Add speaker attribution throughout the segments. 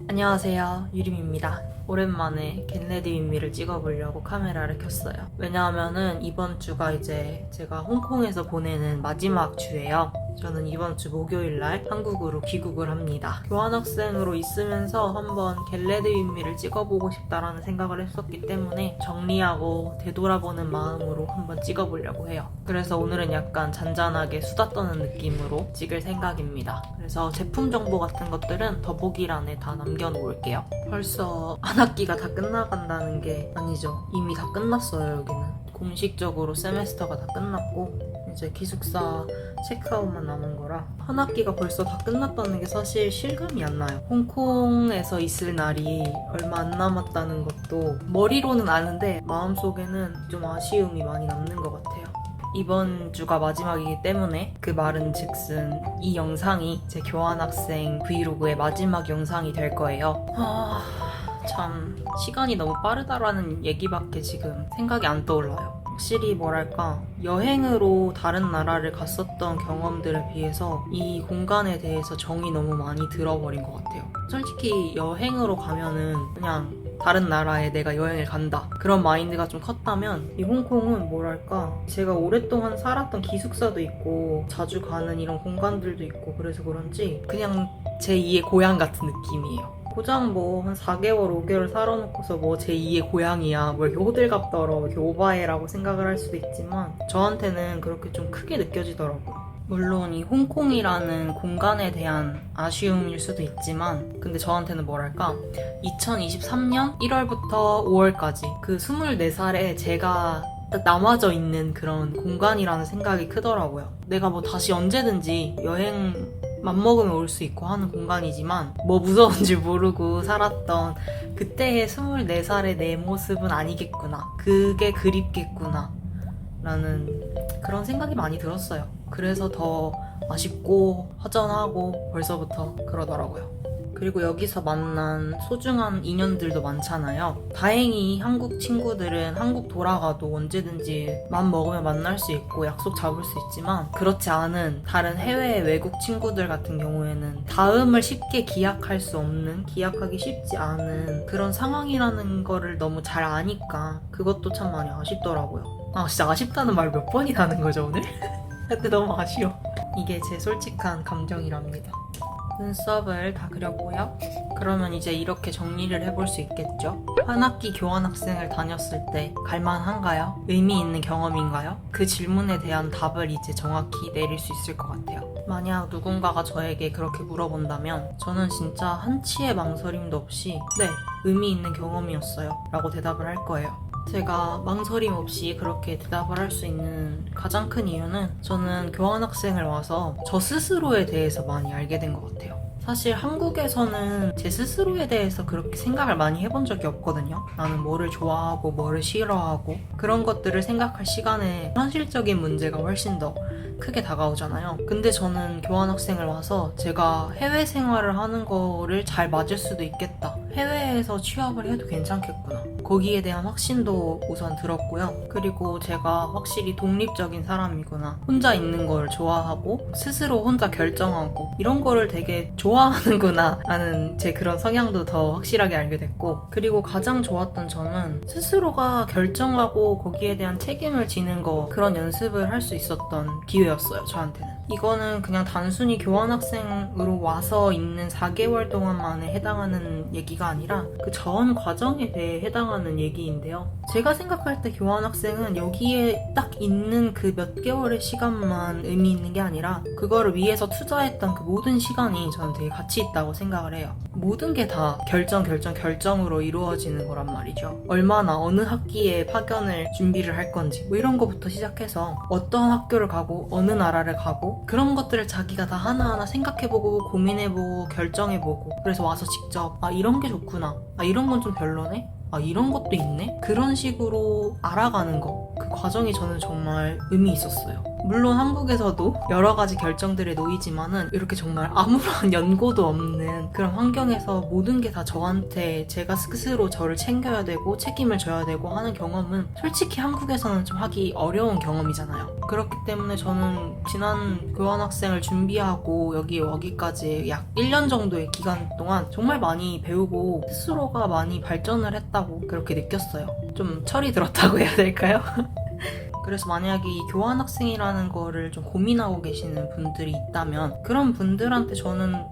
Speaker 1: 안녕하세요, 유림입니다. 오랜만에 겟레디 윈미를 찍어보려고 카메라를 켰어요. 왜냐하면은 이번 주가 이제 제가 홍콩에서 보내는 마지막 주예요. 저는 이번 주 목요일날 한국으로 귀국을 합니다. 교환학생으로 있으면서 한번 겟레디 윈미를 찍어보고 싶다라는 생각을 했었기 때문에 정리하고 되돌아보는 마음으로 한번 찍어보려고 해요. 그래서 오늘은 약간 잔잔하게 수다 떠는 느낌으로 찍을 생각입니다. 그래서 제품 정보 같은 것들은 더보기란에 다 남겨놓을게요. 벌써 한 학기가 다 끝나간다는 게 아니죠. 이미 다 끝났어요, 여기는. 공식적으로 세메스터가 다 끝났고 이제 기숙사 체크아웃만 남은 거라 한 학기가 벌써 다 끝났다는 게 사실 실감이 안 나요. 홍콩에서 있을 날이 얼마 안 남았다는 것도 머리로는 아는데 마음속에는 좀 아쉬움이 많이 남는 것 같아요. 이번 주가 마지막이기 때문에 그 말은 즉슨 이 영상이 제 교환학생 브이로그의 마지막 영상이 될 거예요. 참 시간이 너무 빠르다라는 얘기밖에 지금 생각이 안 떠올라요. 확실히 뭐랄까 여행으로 다른 나라를 갔었던 경험들에 비해서 이 공간에 대해서 정이 너무 많이 들어버린 것 같아요. 솔직히 여행으로 가면은 그냥 다른 나라에 내가 여행을 간다 그런 마인드가 좀 컸다면 이 홍콩은 뭐랄까 제가 오랫동안 살았던 기숙사도 있고 자주 가는 이런 공간들도 있고 그래서 그런지 그냥 제2의 고향 같은 느낌이에요. 고장 뭐 한 4개월, 5개월 살아놓고서 뭐 제2의 고향이야 뭐 이렇게 호들갑 떨어 이렇게 오바해라고 생각을 할 수도 있지만 저한테는 그렇게 좀 크게 느껴지더라고요. 물론 이 홍콩이라는 공간에 대한 아쉬움일 수도 있지만 근데 저한테는 뭐랄까 2023년 1월부터 5월까지 그 24살에 제가 딱 남아져 있는 그런 공간이라는 생각이 크더라고요. 내가 뭐 다시 언제든지 여행 맘먹으면 올 수 있고 하는 공간이지만 뭐 무서운지 모르고 살았던 그때의 24살의 내 모습은 아니겠구나. 그게 그립겠구나. 라는 그런 생각이 많이 들었어요. 그래서 더 아쉽고 허전하고 벌써부터 그러더라고요. 그리고 여기서 만난 소중한 인연들도 많잖아요. 다행히 한국 친구들은 한국 돌아가도 언제든지 맘 먹으면 만날 수 있고 약속 잡을 수 있지만 그렇지 않은 다른 해외 외국 친구들 같은 경우에는 다음을 쉽게 기약할 수 없는, 기약하기 쉽지 않은 그런 상황이라는 거를 너무 잘 아니까 그것도 참 많이 아쉽더라고요. 진짜 아쉽다는 말 몇 번이나 하는 거죠 오늘? 근데 너무 아쉬워. 이게 제 솔직한 감정이랍니다. 눈썹을 다 그렸고요. 그러면 이제 이렇게 정리를 해볼 수 있겠죠? 한 학기 교환학생을 다녔을 때 갈만한가요? 의미 있는 경험인가요? 그 질문에 대한 답을 이제 정확히 내릴 수 있을 것 같아요. 만약 누군가가 저에게 그렇게 물어본다면 저는 진짜 한치의 망설임도 없이 네, 의미 있는 경험이었어요 라고 대답을 할 거예요. 제가 망설임 없이 그렇게 대답을 할 수 있는 가장 큰 이유는 저는 교환학생을 와서 저 스스로에 대해서 많이 알게 된 것 같아요. 사실 한국에서는 제 스스로에 대해서 그렇게 생각을 많이 해본 적이 없거든요. 나는 뭐를 좋아하고 뭐를 싫어하고 그런 것들을 생각할 시간에 현실적인 문제가 훨씬 더 크게 다가오잖아요. 근데 저는 교환학생을 와서 제가 해외 생활을 하는 거를 잘 맞을 수도 있겠다. 해외에서 취업을 해도 괜찮겠구나. 거기에 대한 확신도 우선 들었고요. 그리고 제가 확실히 독립적인 사람이구나. 혼자 있는 걸 좋아하고 스스로 혼자 결정하고 이런 거를 되게 좋아하는구나 라는 제 그런 성향도 더 확실하게 알게 됐고 그리고 가장 좋았던 점은 스스로가 결정하고 거기에 대한 책임을 지는 거 그런 연습을 할 수 있었던 기회였어요. 저한테는. 이거는 그냥 단순히 교환학생으로 와서 있는 4개월 동안만에 해당하는 얘기가 아니라 그 전 과정에 대해 해당하는 얘기인데요. 제가 생각할 때 교환학생은 여기에 딱 있는 그 몇 개월의 시간만 의미 있는 게 아니라 그거를 위해서 투자했던 그 모든 시간이 저는 되게 가치 있다고 생각을 해요. 모든 게 다 결정으로 이루어지는 거란 말이죠. 얼마나 어느 학기에 파견을 준비를 할 건지 뭐 이런 거부터 시작해서 어떤 학교를 가고 어느 나라를 가고 그런 것들을 자기가 다 하나하나 생각해보고 고민해보고 결정해보고 그래서 와서 직접 이런 게 좋구나 이런 건 좀 별로네 이런 것도 있네? 그런 식으로 알아가는 거 그 과정이 저는 정말 의미 있었어요. 물론 한국에서도 여러 가지 결정들에 놓이지만은 이렇게 정말 아무런 연고도 없는 그런 환경에서 모든 게 다 저한테 제가 스스로 저를 챙겨야 되고 책임을 져야 되고 하는 경험은 솔직히 한국에서는 좀 하기 어려운 경험이잖아요. 그렇기 때문에 저는 지난 교환학생을 준비하고 여기 오기까지 약 1년 정도의 기간 동안 정말 많이 배우고 스스로가 많이 발전을 했다고 그렇게 느꼈어요. 좀 철이 들었다고 해야 될까요? 그래서 만약에 이 교환학생이라는 거를 좀 고민하고 계시는 분들이 있다면 그런 분들한테 저는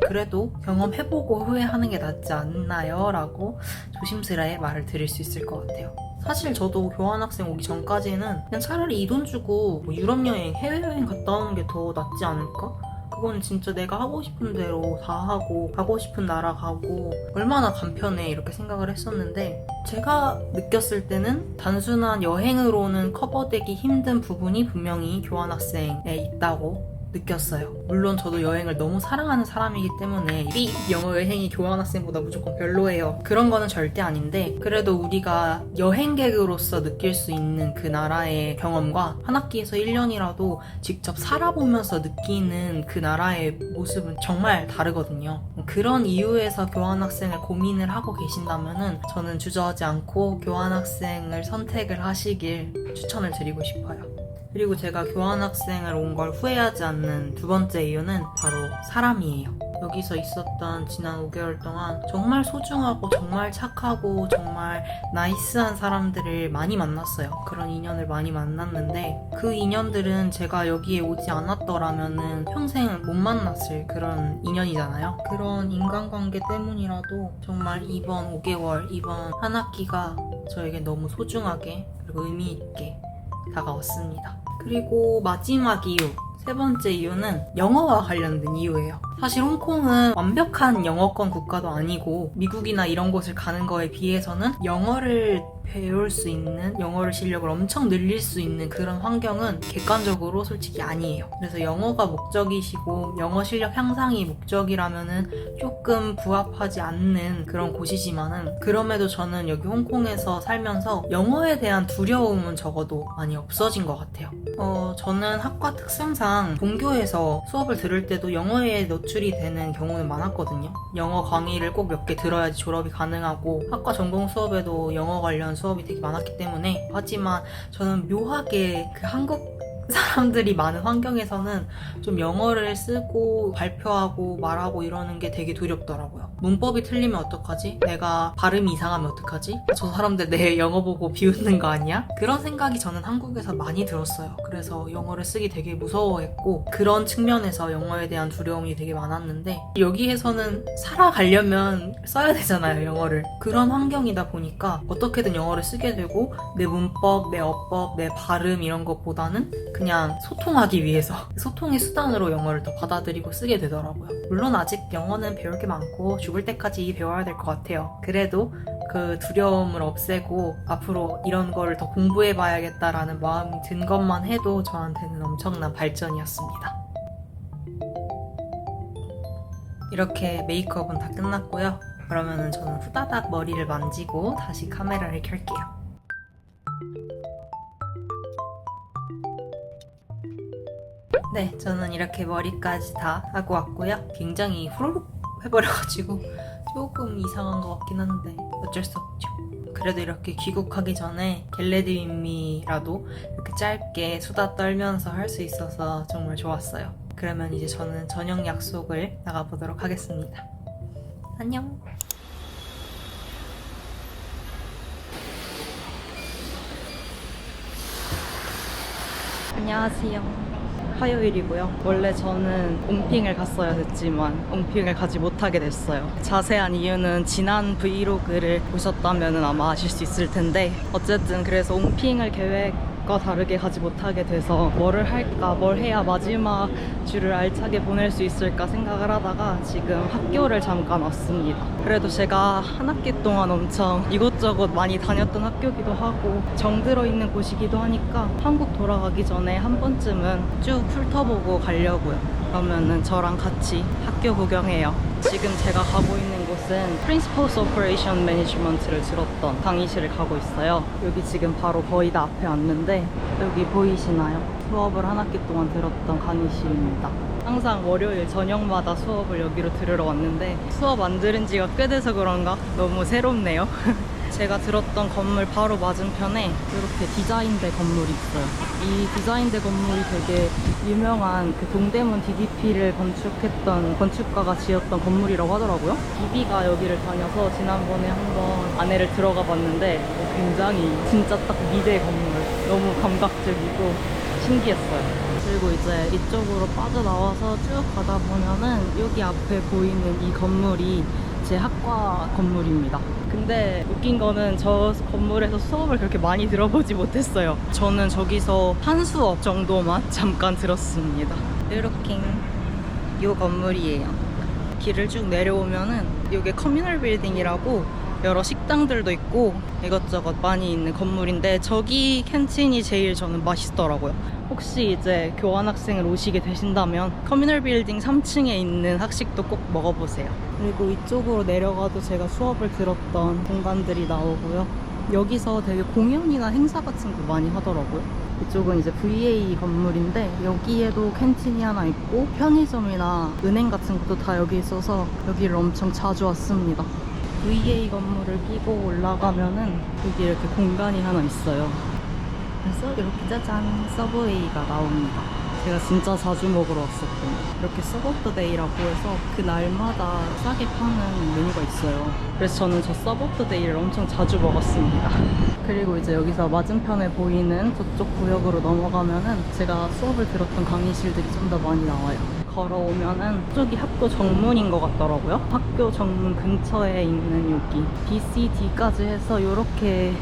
Speaker 1: 그래도 경험해보고 후회하는 게 낫지 않나요? 라고 조심스레 말을 드릴 수 있을 것 같아요. 사실 저도 교환학생 오기 전까지는 그냥 차라리 이 돈 주고 뭐 유럽 여행, 해외여행 갔다 오는 게 더 낫지 않을까? 그건 진짜 내가 하고 싶은 대로 다 하고 가고 싶은 나라 가고 얼마나 간편해 이렇게 생각을 했었는데 제가 느꼈을 때는 단순한 여행으로는 커버되기 힘든 부분이 분명히 교환학생에 있다고 느꼈어요. 물론 저도 여행을 너무 사랑하는 사람이기 때문에 이 영어 여행이 교환학생보다 무조건 별로예요. 그런 거는 절대 아닌데 그래도 우리가 여행객으로서 느낄 수 있는 그 나라의 경험과 한 학기에서 1년이라도 직접 살아보면서 느끼는 그 나라의 모습은 정말 다르거든요. 그런 이유에서 교환학생을 고민을 하고 계신다면은 저는 주저하지 않고 교환학생을 선택을 하시길 추천을 드리고 싶어요. 그리고 제가 교환학생을 온 걸 후회하지 않는 두 번째 이유는 바로 사람이에요. 여기서 있었던 지난 5개월 동안 정말 소중하고 정말 착하고 정말 나이스한 사람들을 많이 만났어요. 그런 인연을 많이 만났는데 그 인연들은 제가 여기에 오지 않았더라면 평생 못 만났을 그런 인연이잖아요. 그런 인간관계 때문이라도 정말 이번 5개월, 이번 한 학기가 저에게 너무 소중하게 그리고 의미 있게 다가왔습니다. 그리고 마지막 이유, 세 번째 이유는 영어와 관련된 이유예요. 사실 홍콩은 완벽한 영어권 국가도 아니고 미국이나 이런 곳을 가는 거에 비해서는 영어를 배울 수 있는, 영어를 실력을 엄청 늘릴 수 있는 그런 환경은 객관적으로 솔직히 아니에요. 그래서 영어가 목적이시고 영어 실력 향상이 목적이라면은 조금 부합하지 않는 그런 곳이지만은 그럼에도 저는 여기 홍콩에서 살면서 영어에 대한 두려움은 적어도 많이 없어진 것 같아요. 저는 학과 특성상 본교에서 수업을 들을 때도 영어에 노출이 되는 경우는 많았거든요. 영어 강의를 꼭 몇 개 들어야지 졸업이 가능하고 학과 전공 수업에도 영어 관련 수업이 되게 많았기 때문에 하지만 저는 묘하게 그 한국 사람들이 많은 환경에서는 좀 영어를 쓰고 발표하고 말하고 이러는 게 되게 두렵더라고요. 문법이 틀리면 어떡하지? 내가 발음이 이상하면 어떡하지? 저 사람들 내 영어 보고 비웃는 거 아니야? 그런 생각이 저는 한국에서 많이 들었어요. 그래서 영어를 쓰기 되게 무서워했고 그런 측면에서 영어에 대한 두려움이 되게 많았는데 여기에서는 살아가려면 써야 되잖아요, 영어를. 그런 환경이다 보니까 어떻게든 영어를 쓰게 되고 내 문법, 내 어법, 내 발음 이런 것보다는 그냥 소통하기 위해서 소통의 수단으로 영어를 더 받아들이고 쓰게 되더라고요. 물론 아직 영어는 배울 게 많고 죽을 때까지 배워야 될 것 같아요. 그래도 그 두려움을 없애고 앞으로 이런 거를 더 공부해 봐야겠다라는 마음이 든 것만 해도 저한테는 엄청난 발전이었습니다. 이렇게 메이크업은 다 끝났고요. 그러면은 저는 후다닥 머리를 만지고 다시 카메라를 켤게요. 네, 저는 이렇게 머리까지 다 하고 왔고요. 굉장히 후루룩 해버려가지고 조금 이상한 것 같긴 한데 어쩔 수 없죠. 그래도 이렇게 귀국하기 전에 겟레디 윗 미라도 이렇게 짧게 수다 떨면서 할 수 있어서 정말 좋았어요. 그러면 이제 저는 저녁 약속을 나가보도록 하겠습니다. 안녕! 안녕하세요. 화요일이고요. 원래 저는 옹핑을 갔어야 됐지만 옹핑을 가지 못하게 됐어요. 자세한 이유는 지난 브이로그를 보셨다면 아마 아실 수 있을 텐데 어쨌든 그래서 옹핑을 계획과 다르게 가지 못하게 돼서 뭐를 할까, 뭘 해야 마지막 주를 알차게 보낼 수 있을까 생각을 하다가 지금 학교를 잠깐 왔습니다. 그래도 제가 한 학기 동안 엄청 이곳저곳 많이 다녔던 학교기도 하고 정들어 있는 곳이기도 하니까 한국 돌아가기 전에 한 번쯤은 쭉 훑어보고 가려고요.
Speaker 2: 그러면은 저랑 같이 학교 구경해요. 지금 제가 가고 있는 곳은 Principles Operation Management를 들었던 강의실을 가고 있어요. 여기 지금 바로 거의 다 앞에 왔는데 여기 보이시나요? 수업을 한 학기 동안 들었던 강의실입니다. 항상 월요일 저녁마다 수업을 여기로 들으러 왔는데 수업 안 들은 지가 꽤 돼서 그런가 너무 새롭네요. 제가 들었던 건물 바로 맞은편에 이렇게 디자인대 건물이 있어요. 이 디자인대 건물이 되게 유명한 그 동대문 DDP를 건축했던 건축가가 지었던 건물이라고 하더라고요. 비비가 여기를 다녀서 지난번에 한번 안에를 들어가 봤는데 굉장히 진짜 딱 미대 건물, 너무 감각적이고 신기했어요. 그리고 이제 이쪽으로 빠져나와서 쭉 가다 보면은 여기 앞에 보이는 이 건물이 제 학과 건물입니다. 근데 웃긴 거는 저 건물에서 수업을 그렇게 많이 들어보지 못했어요. 저는 저기서 한 수업 정도만 잠깐 들었습니다. 이렇게 이 건물이에요. 길을 쭉 내려오면은 이게 커뮤널 빌딩이라고 여러 식당들도 있고 이것저것 많이 있는 건물인데 저기 캔틴이 제일 저는 맛있더라고요. 혹시 이제 교환학생을 오시게 되신다면 커뮤널 빌딩 3층에 있는 학식도 꼭 먹어보세요. 그리고 이쪽으로 내려가도 제가 수업을 들었던 공간들이 나오고요. 여기서 되게 공연이나 행사 같은 거 많이 하더라고요. 이쪽은 이제 VA 건물인데 여기에도 캔틴이 하나 있고 편의점이나 은행 같은 것도 다 여기 있어서 여기를 엄청 자주 왔습니다. VA 건물을 끼고 올라가면은 여기 이렇게 공간이 하나 있어요. 그래서 이렇게 짜잔 서브웨이가 나옵니다. 제가 진짜 자주 먹으러 왔었거든요. 이렇게 서브오브데이라고 해서 그 날마다 싸게 파는 메뉴가 있어요. 그래서 저는 저 서브오브데이를 엄청 자주 먹었습니다. 그리고 이제 여기서 맞은편에 보이는 저쪽 구역으로 넘어가면은 제가 수업을 들었던 강의실들이 좀 더 많이 나와요. 걸어오면은 저기 학교 정문인 것 같더라고요. 학교 정문 근처에 있는 여기 BCD까지 해서 이렇게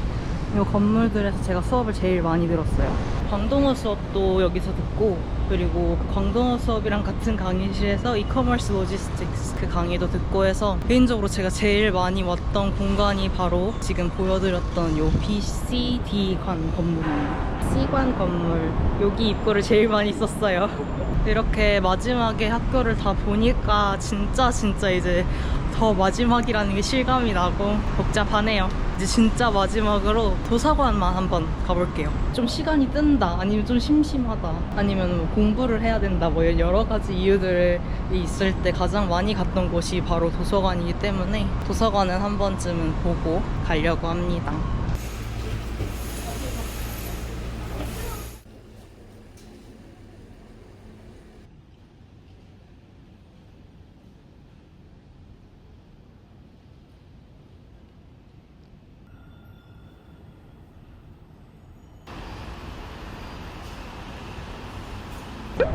Speaker 2: 이 건물들에서 제가 수업을 제일 많이 들었어요. 광동어 수업도 여기서 듣고 그리고 그 광동어 수업이랑 같은 강의실에서 이커머스 로지스틱스 그 강의도 듣고 해서 개인적으로 제가 제일 많이 왔던 공간이 바로 지금 보여드렸던 요 BCD관 건물입니다. C관 건물 여기 입구를 제일 많이 썼어요. 이렇게 마지막에 학교를 다 보니까 진짜 이제 더 마지막이라는 게 실감이 나고 복잡하네요. 이제 진짜 마지막으로 도서관만 한번 가볼게요. 좀 시간이 뜬다, 아니면 좀 심심하다, 아니면 뭐 공부를 해야 된다, 뭐 여러 가지 이유들이 있을 때 가장 많이 갔던 곳이 바로 도서관이기 때문에 도서관은 한 번쯤은 보고 가려고 합니다.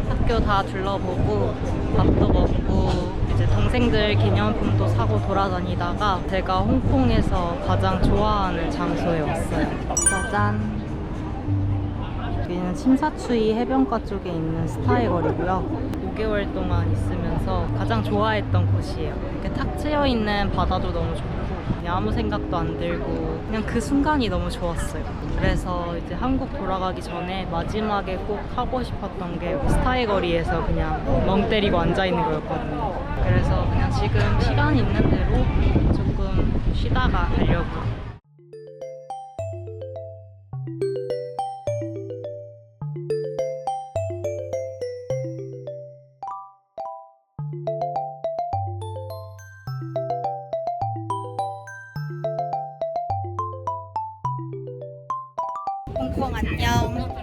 Speaker 2: 학교 다 둘러보고 밥도 먹고 이제 동생들 기념품도 사고 돌아다니다가 제가 홍콩에서 가장 좋아하는 장소에 왔어요. 짜잔! 여기는 침사추이 해변가 쪽에 있는 스타의 거리고요. 5개월 동안 있으면서 가장 좋아했던 곳이에요. 이렇게 탁 트여있는 바다도 너무 좋고 그냥 아무 생각도 안 들고 그냥 그 순간이 너무 좋았어요. 그래서 이제 한국 돌아가기 전에 마지막에 꼭 하고 싶었던 게 스타의 거리에서 그냥 멍 때리고 앉아있는 거였거든요. 그래서 그냥 지금 시간 있는 대로 조금 쉬다가 가려고. 홍콩 안녕.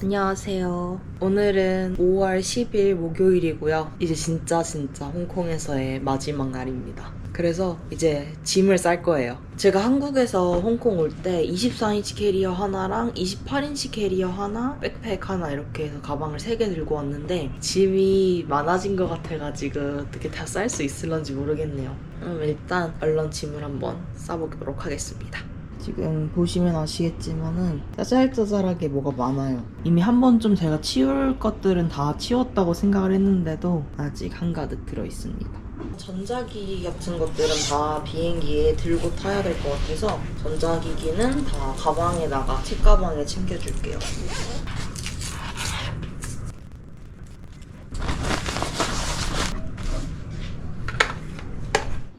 Speaker 1: 안녕하세요. 오늘은 5월 10일 목요일이고요. 이제 진짜 홍콩에서의 마지막 날입니다. 그래서 이제 짐을 쌀 거예요. 제가 한국에서 홍콩 올 때 24인치 캐리어 하나랑 28인치 캐리어 하나, 백팩 하나 이렇게 해서 가방을 3개 들고 왔는데 짐이 많아진 것 같아가지고 어떻게 다 쌀 수 있을런지 모르겠네요. 일단 얼른 짐을 한번 싸보도록 하겠습니다. 지금 보시면 아시겠지만은 짜잘짜잘하게 뭐가 많아요. 이미 한 번쯤 제가 치울 것들은 다 치웠다고 생각을 했는데도 아직 한가득 들어있습니다. 전자기기 같은 것들은 다 비행기에 들고 타야 될 것 같아서 전자기기는 다 가방에다가 책가방에 챙겨줄게요.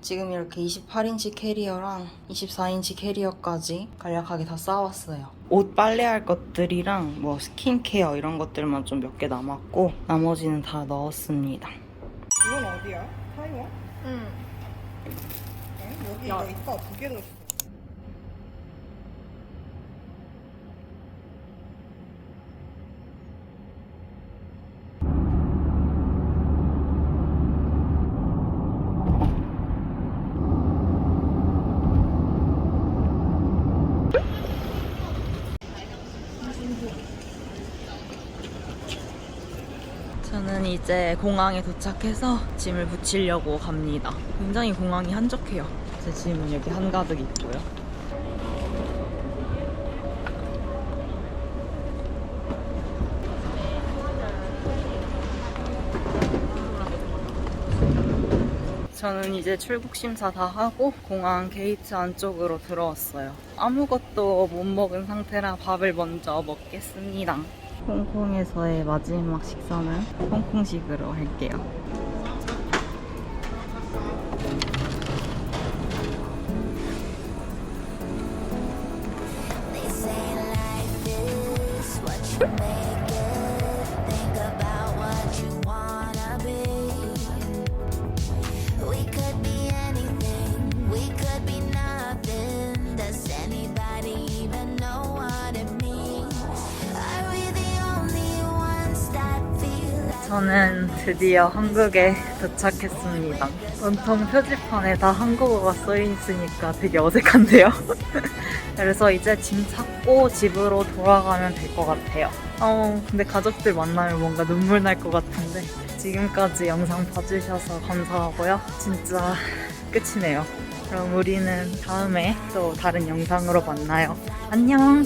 Speaker 2: 지금 이렇게 28인치 캐리어랑 24인치 캐리어까지 간략하게 다 쌓아왔어요. 옷 빨래할 것들이랑 뭐 스킨케어 이런 것들만 좀 몇 개 남았고 나머지는 다 넣었습니다.
Speaker 3: 이건 어디야? 타이완?
Speaker 1: 응.
Speaker 3: 여기
Speaker 1: 야.
Speaker 3: 이거 이파 2개 들었어.
Speaker 2: 저는 이제 공항에 도착해서 짐을 붙이려고 갑니다. 굉장히 공항이 한적해요. 제 짐은 여기 한가득 있고요. 저는 이제 출국 심사 다 하고 공항 게이트 안쪽으로 들어왔어요. 아무것도 못 먹은 상태라 밥을 먼저 먹겠습니다. 홍콩에서의 마지막 식사는 홍콩식으로 할게요.
Speaker 4: They say life is what you make it. Think about what you wanna be. We could be anything, we could be nothing. Does anybody even know what it means? Are we the only ones that feel like
Speaker 2: 저는 드디어 한국에 도착했습니다. 온통 표지판에 다 한국어가 써있으니까 되게 어색한데요. 그래서 이제 짐 찾고 집으로 돌아가면 될 것 같아요. 근데 가족들 만나면 뭔가 눈물 날 것 같은데 지금까지 영상 봐주셔서 감사하고요. 진짜 끝이네요. 그럼 우리는 다음에 또 다른 영상으로 만나요. 안녕!